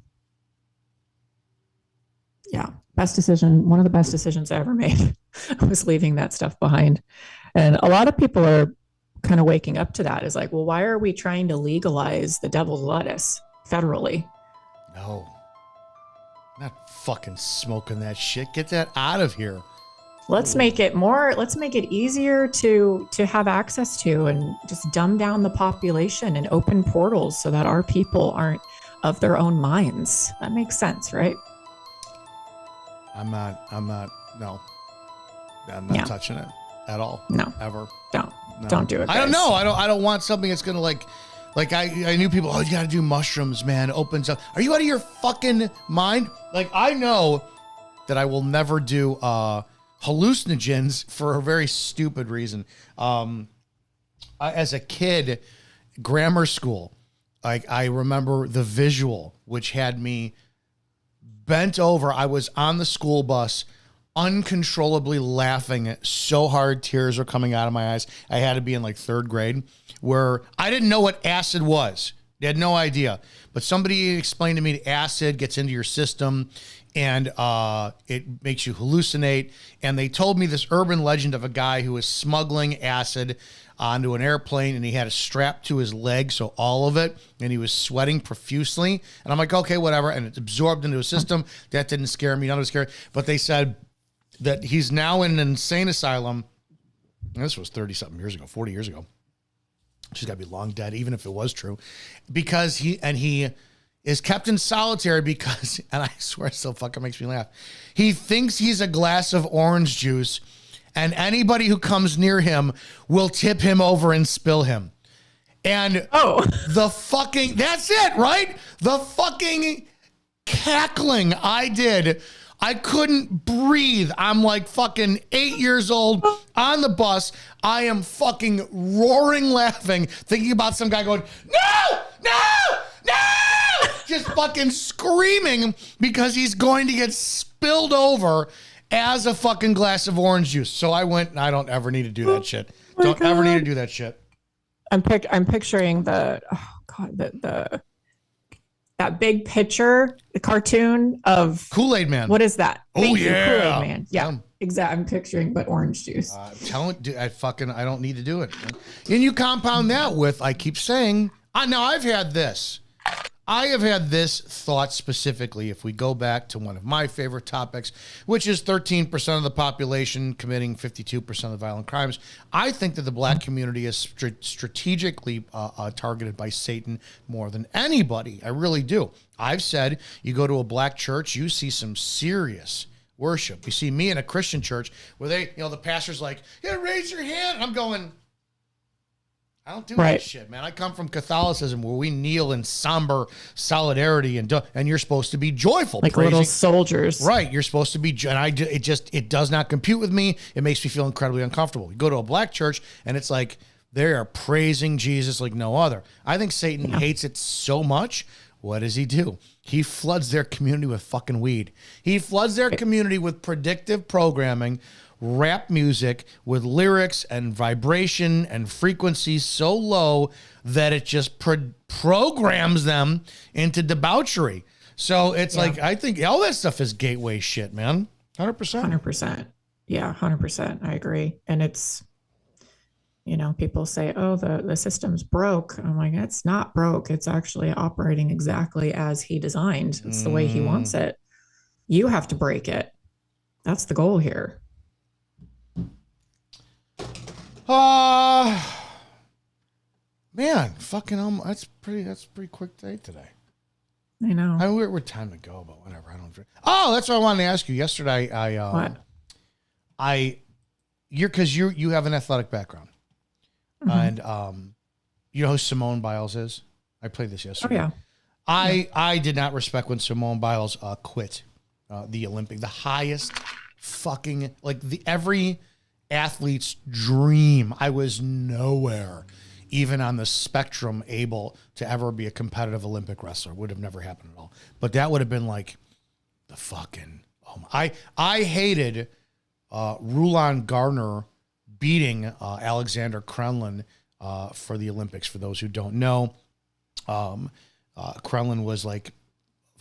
Yeah. Best decision. One of the best decisions I ever made was leaving that stuff behind. And a lot of people are kind of waking up to that, is like, well, why are we trying to legalize the devil's lettuce federally? No, I'm not fucking smoking that shit. Get that out of here. Let's make it easier to have access to, and just dumb down the population and open portals so that our people aren't of their own minds. That makes sense, right? I'm not touching it at all. No. Ever. Don't do it, guys. I don't know. I don't want something that's going to like I knew people, you got to do mushrooms, man. Opens up. Are you out of your fucking mind? Like, I know that I will never do hallucinogens for a very stupid reason. As a kid, grammar school, I remember the visual, which had me bent over. I was on the school bus, uncontrollably laughing so hard tears were coming out of my eyes. I had to be in like third grade, where I didn't know what acid was. They had no idea. But somebody explained to me that acid gets into your system and it makes you hallucinate. And they told me this urban legend of a guy who was smuggling acid onto an airplane, and he had a strap to his leg, so all of it, and he was sweating profusely. And I'm like, okay, whatever. And it's absorbed into his system. That didn't scare me. None of it scared. But they said that he's now in an insane asylum. And this was 30-something years ago, 40 years ago. She's got to be long dead, even if it was true, because he is kept in solitary because, and I swear it still fucking makes me laugh, he thinks he's a glass of orange juice, and anybody who comes near him will tip him over and spill him. And the fucking, that's it, right? The fucking cackling I did. I couldn't breathe. I'm like fucking 8 years old on the bus. I am fucking roaring laughing, thinking about some guy going, no, just fucking screaming because he's going to get spilled over as a fucking glass of orange juice. So I went, I don't ever need to do that shit. Don't ever need to do that shit. I'm picturing the that big picture, the cartoon of Kool-Aid Man. What is that? Thank you, Kool-Aid Man. Yeah, exactly. I'm picturing, but orange juice. I don't need to do it. And you compound that with, I keep saying, now I have had this thought specifically, if we go back to one of my favorite topics, which is 13% of the population committing 52% of the violent crimes. I think that the black community is strategically targeted by Satan more than anybody. I really do. I've said, you go to a black church, you see some serious worship. You see me in a Christian church where the pastor's like, yeah, raise your hand. And I'm going, I don't do that shit, man. I come from Catholicism where we kneel in somber solidarity and you're supposed to be joyful, like praising. Little soldiers, right? You're supposed to be, and it does not compute with me. It makes me feel incredibly uncomfortable. You go to a black church and it's like they are praising Jesus like no other. I think Satan hates it so much. What does he do? He floods their community with fucking weed. He floods their community with predictive programming, rap music with lyrics and vibration and frequency so low that it just programs them into debauchery. So it's like, I think all that stuff is gateway shit, man. 100%. 100%. Yeah, 100%. I agree. And it's, people say, oh, the system's broke. I'm like, it's not broke. It's actually operating exactly as he designed. It's the way he wants it. You have to break it. That's the goal here. Man, fucking, that's pretty quick day today. I know. We're time to go, but whatever. I don't. Oh, that's what I wanted to ask you yesterday. Because you have an athletic background, and you know who Simone Biles is. I played this yesterday. Oh yeah. I did not respect when Simone Biles quit the Olympic, the highest fucking every athlete's dream. I was nowhere, even on the spectrum, able to ever be a competitive Olympic wrestler. Would have never happened at all. But that would have been like the fucking. I hated Rulon Gardner beating Alexander Kremlin for the Olympics. For those who don't know, Kremlin was like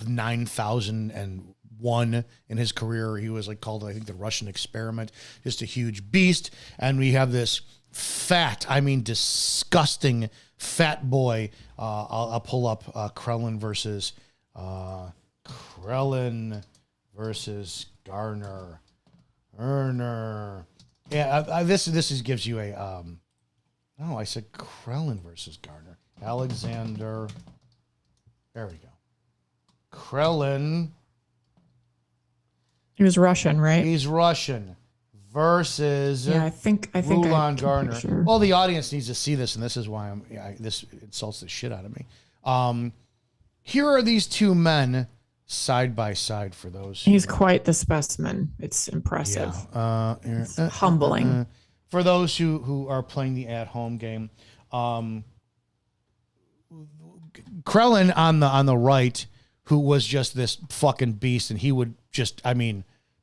9,001 in his career. He was called, I think, the Russian experiment, just a huge beast. And we have this disgusting fat boy. I'll pull up Kremlin versus Gardner. Erner. Yeah, this gives you a no, I said Krellin versus Gardner. Alexander. There we go. Krellin. He was Russian, right? He's Russian versus I think Roland Gardner. Sure. Well, the audience needs to see this, and this is why this insults the shit out of me. Here are these two men side by side for those. He's quite the specimen. It's impressive. It's humbling. For those who are playing the at-home game, Krellin on the right, who was just this fucking beast, and he would just,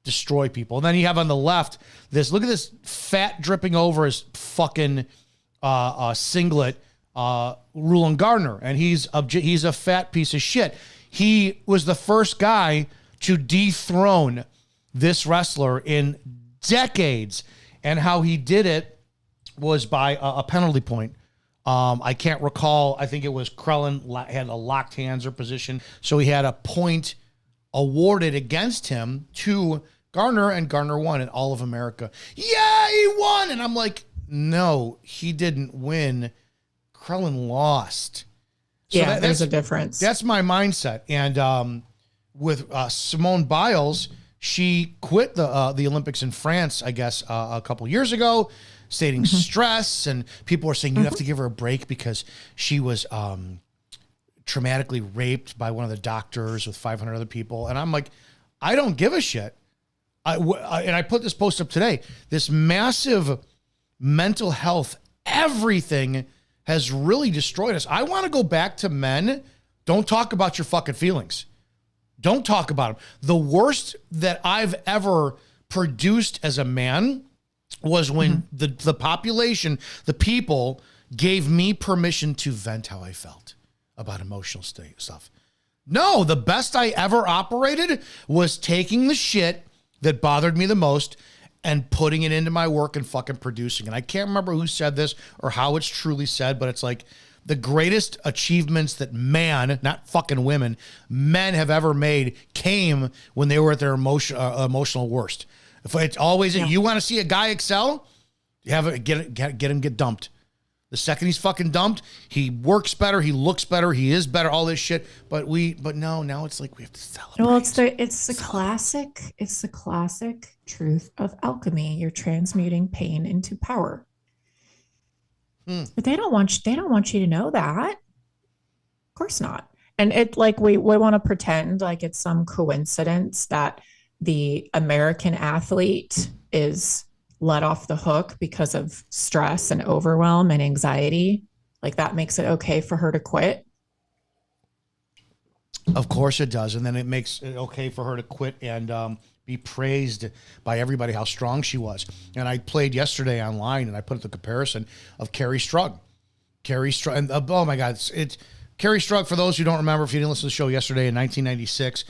destroy people. And then you have on the left look at this fat dripping over his fucking singlet, Roland Gardner, and he's a fat piece of shit. He was the first guy to dethrone this wrestler in decades. And how he did it was by a penalty point. I can't recall. I think it was Krellin had a locked hands or position. So he had a point awarded against him to Gardner, and Gardner won in all of America. Yeah, he won. And I'm like, no, he didn't win. Krellin lost. So there's a difference. That's my mindset. And with Simone Biles, she quit the Olympics in France, I guess, a couple years ago, stating stress, and people were saying you have to give her a break because she was traumatically raped by one of the doctors with 500 other people. And I'm like, I don't give a shit. And I put this post up today. This massive mental health, everything has really destroyed us. I want to go back to men. Don't talk about your fucking feelings. Don't talk about them. The worst that I've ever produced as a man was when the population, the people, gave me permission to vent how I felt about emotional stuff. No, the best I ever operated was taking the shit that bothered me the most and putting it into my work and fucking producing. And I can't remember who said this or how it's truly said, but it's like, the greatest achievements that not fucking women, men have ever made came when they were at their emotional worst. If it's always, you want to see a guy excel, you have get him get dumped. The second he's fucking dumped, he works better, he looks better, he is better, all this shit. But now it's like we have to celebrate. Well, it's the classic truth of alchemy. You're transmuting pain into power. But they don't want you to know that. Of course not. And it like we want to pretend like it's some coincidence that the American athlete is let off the hook because of stress and overwhelm and anxiety. Like that makes it okay for her to quit. Of course it does. And then it makes it okay for her to quit and be praised by everybody how strong she was. And I played yesterday online and I put up the comparison of Carrie Strug. And oh my God, it's Carrie Strug, for those who don't remember, if you didn't listen to the show yesterday, in 1996,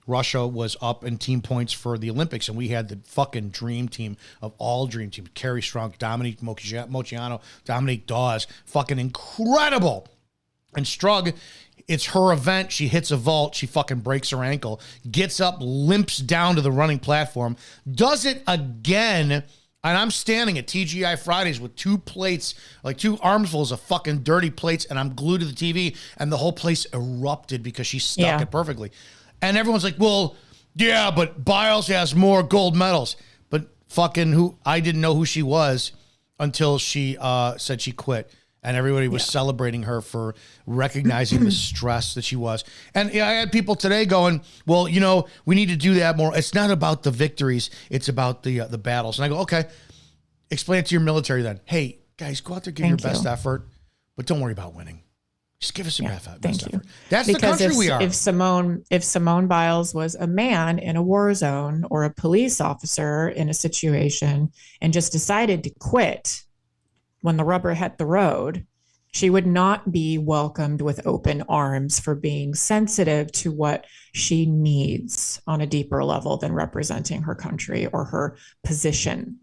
Russia was up in team points for the Olympics, and we had the fucking dream team of all dream teams. Carrie Strug, Dominique Moceanu, Dominique Dawes, fucking incredible. And Strug, it's her event. She hits a vault. She fucking breaks her ankle, gets up, limps down to the running platform, does it again. And I'm standing at TGI Fridays with two plates, like two armfuls of fucking dirty plates, and I'm glued to the TV, and the whole place erupted because she stuck it perfectly. And everyone's like, well, yeah, but Biles has more gold medals. But fucking I didn't know who she was until she said she quit. And everybody was celebrating her for recognizing the stress that she was. And I had people today going, well, we need to do that more. It's not about the victories. It's about the battles. And I go, okay, explain it to your military then. Hey, guys, go out there, give your best effort, but don't worry about winning. Just give us your best effort. That's because the country we are. If Simone Biles was a man in a war zone or a police officer in a situation and just decided to quit when the rubber hit the road, she would not be welcomed with open arms for being sensitive to what she needs on a deeper level than representing her country or her position,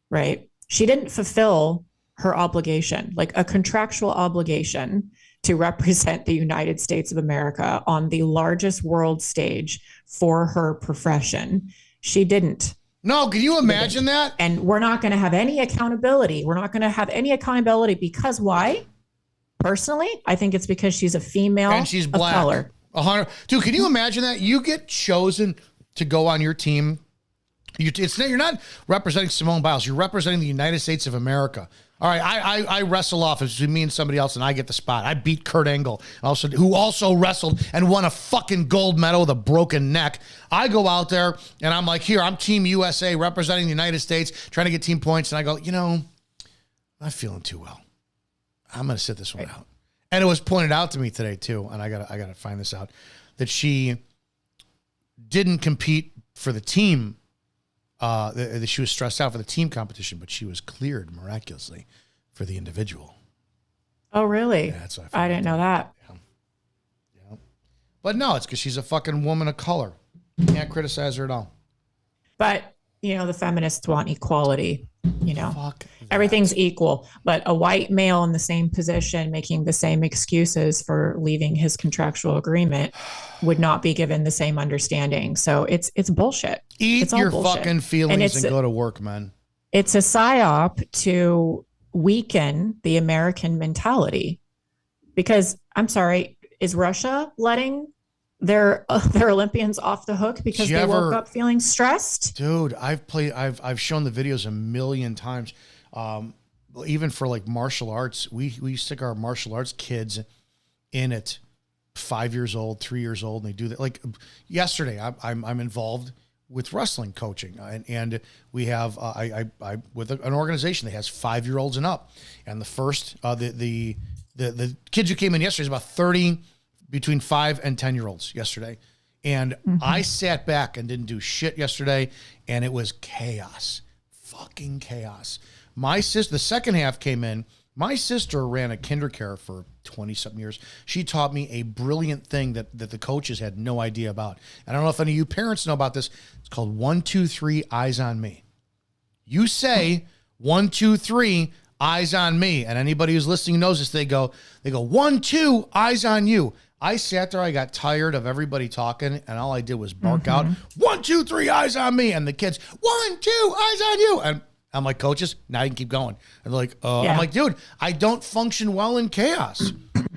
right? She didn't fulfill her obligation, like a contractual obligation to represent the United States of America on the largest world stage for her profession. She didn't. No, can you imagine that? And we're not going to have any accountability. We're not going to have any accountability because why? Personally, I think it's because she's a female and she's black. Of color. 100. Dude, can you imagine that? You get chosen to go on your team. You're not representing Simone Biles. You're representing the United States of America. All right, I wrestle off as me and somebody else, and I get the spot. I beat Kurt Angle, who also wrestled and won a fucking gold medal with a broken neck. I go out there, and I'm like, here, I'm Team USA representing the United States, trying to get team points, and I go, I'm not feeling too well. I'm going to sit this one out. And it was pointed out to me today, too, and I gotta find this out, that she didn't compete for the team. That she was stressed out for the team competition, but she was cleared miraculously for the individual. Oh, really? Yeah, that's what I didn't know that. Yeah. But no, it's because she's a fucking woman of color. Can't criticize her at all. But, the feminists want equality. Fuck everything's equal. But a white male in the same position making the same excuses for leaving his contractual agreement would not be given the same understanding. So it's bullshit. Eat your fucking feelings and go to work, man. It's a psyop to weaken the American mentality. Because, I'm sorry, is Russia letting their Olympians off the hook because they woke up feeling stressed? Dude, I've shown the videos a million times. Even for like martial arts, we stick our martial arts kids in at 5 years old, 3 years old, and they do that. Like yesterday, I'm involved with wrestling coaching, and we have I with an organization that has 5-year-olds and up, and the first the kids who came in yesterday is about 30 between 5 and 10-year-olds yesterday, and I sat back and didn't do shit yesterday, and it was chaos, fucking chaos. My sister, the second half came in. My sister ran a kindercare for 20-something years. She taught me a brilliant thing that the coaches had no idea about. And I don't know if any of you parents know about this. It's called 1, 2, 3, eyes on me. You say 1, 2, 3, eyes on me. And anybody who's listening knows this. They go 1, 2, eyes on you. I sat there. I got tired of everybody talking, and all I did was bark out 1, 2, 3, eyes on me. And the kids, 1, 2, eyes on you. And I'm like, coaches, now you can keep going. And they're like, I'm like, dude, I don't function well in chaos.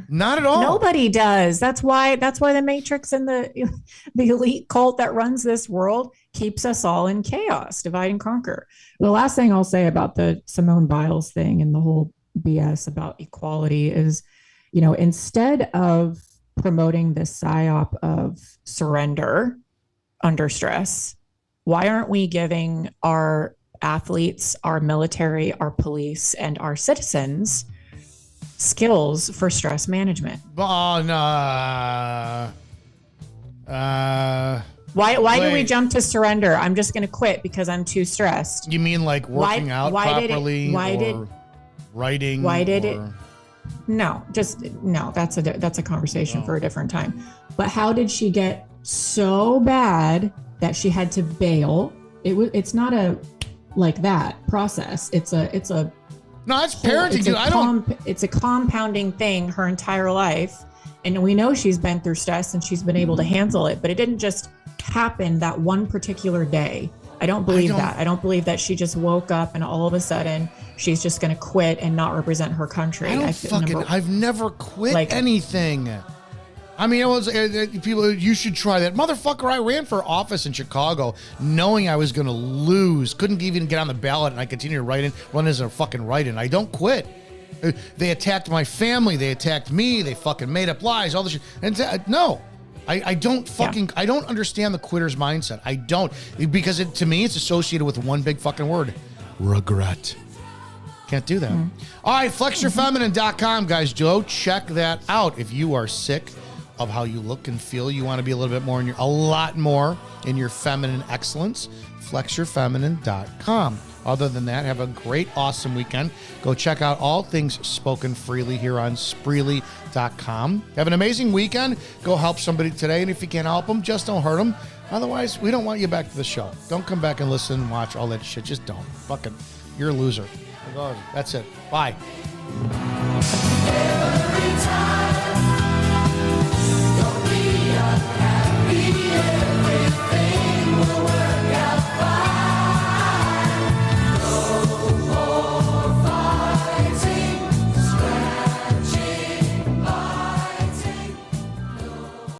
Not at all. Nobody does. That's why the Matrix and the elite cult that runs this world keeps us all in chaos, divide and conquer. The last thing I'll say about the Simone Biles thing and the whole BS about equality is, instead of promoting this psyop of surrender under stress, why aren't we giving our athletes, our military, our police, and our citizens skills for stress management? Oh, no. Why do we jump to surrender? I'm just going to quit because I'm too stressed. You mean like working out properly? Writing? Why did it? No, that's a conversation for a different time. But how did she get so bad that she had to bail? It's not a like that process. It's a no, it's parenting, dude. It's a compounding thing her entire life. And we know she's been through stress and she's been able to handle it, but it didn't just happen that one particular day. I don't believe that. I don't believe that she just woke up and all of a sudden she's just going to quit and not represent her country. I've never quit anything. I mean, it was people. You should try that, motherfucker. I ran for office in Chicago, knowing I was going to lose. Couldn't even get on the ballot, and I continued to run as a fucking write-in. I don't quit. They attacked my family. They attacked me. They fucking made up lies. All this shit. And no, I don't fucking. I don't understand the quitter's mindset. I don't, because to me it's associated with one big fucking word: regret. Can't do that. All right, flexyourfeminine.com, guys. Go check that out if you are sick of how you look and feel. You want to be a lot more in your feminine excellence. Flexyourfeminine.com. Other than that, have a great, awesome weekend. Go check out all things spoken freely here on Spreely.com. Have an amazing weekend. Go help somebody today, and if you can't help them, just don't hurt them. Otherwise, we don't want you back to the show. Don't come back and listen and watch all that shit. Just don't. Fucking, you're a loser. That's it. Bye. Every time.